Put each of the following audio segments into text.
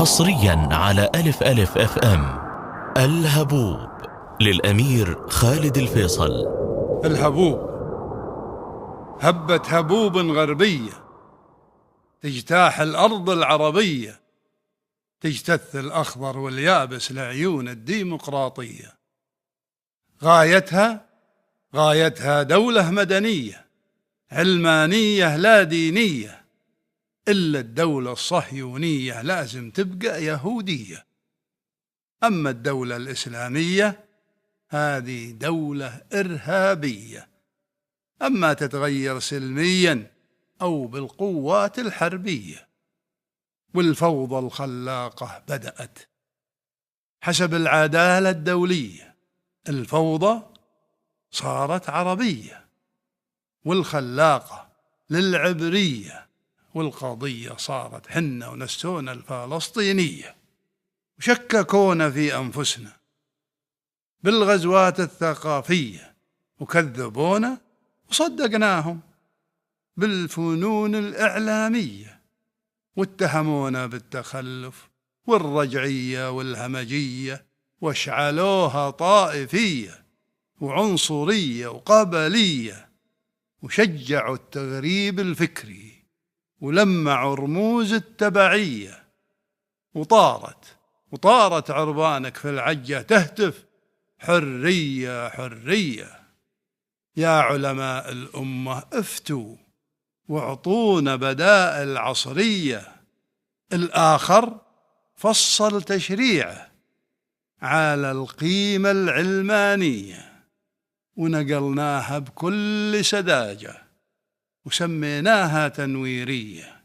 حصريا على ألف ألف أف أم. الهبوب للأمير خالد الفيصل. الهبوب. هبت هبوب غربية تجتاح الأرض العربية، تجتث الأخضر واليابس لعيون الديمقراطية. غايتها دولة مدنية علمانية لا دينية، إلا الدولة الصهيونية لازم تبقى يهودية. أما الدولة الإسلامية هذه دولة إرهابية، أما تتغير سلميا أو بالقوات الحربية. والفوضى الخلاقة بدأت حسب العدالة الدولية، الفوضى صارت عربية والخلاقة للعبرية، والقضية صارت حنا ونسونا الفلسطينية. وشككونا في أنفسنا بالغزوات الثقافية، وكذبونا وصدقناهم بالفنون الإعلامية، واتهمونا بالتخلف والرجعية والهمجية، واشعلوها طائفية وعنصرية وقبلية، وشجعوا التغريب الفكري ولمعوا رموز التبعية. وطارت عربانك في العجة تهتف حرية حرية. يا علماء الأمة افتوا واعطونا بدائل عصرية. الآخر فصل تشريعه على القيمة العلمانية، ونقلناها بكل سذاجة وسميناها تنويرية.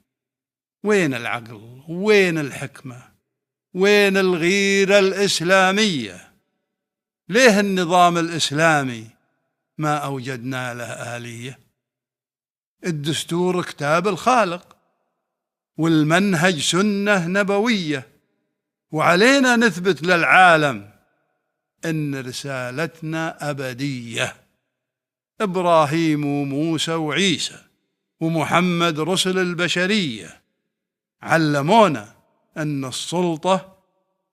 وين العقل؟ وين الحكمة؟ وين الغيرة الإسلامية؟ ليه النظام الإسلامي ما أوجدنا له آلية؟ الدستور كتاب الخالق، والمنهج سنة نبوية، وعلينا نثبت للعالم إن رسالتنا أبدية. إبراهيم وموسى وعيسى ومحمد رسل البشرية علمونا أن السلطة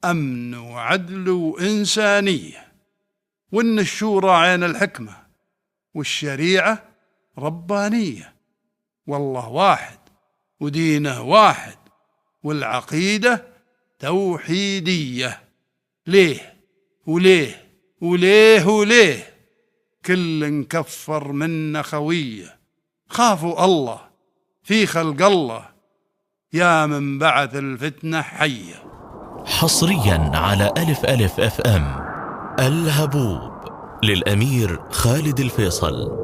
أمن وعدل وإنسانية، وأن الشورى عين الحكمة، والشريعة ربانية، والله واحد ودينه واحد، والعقيدة توحيدية. ليه وليه وليه وليه كل نكفر منا خوية؟ خافوا الله في خلق الله، يا من بعث الفتنة حية. حصريا على ألف ألف أف أم. الهبوب للأمير خالد الفيصل.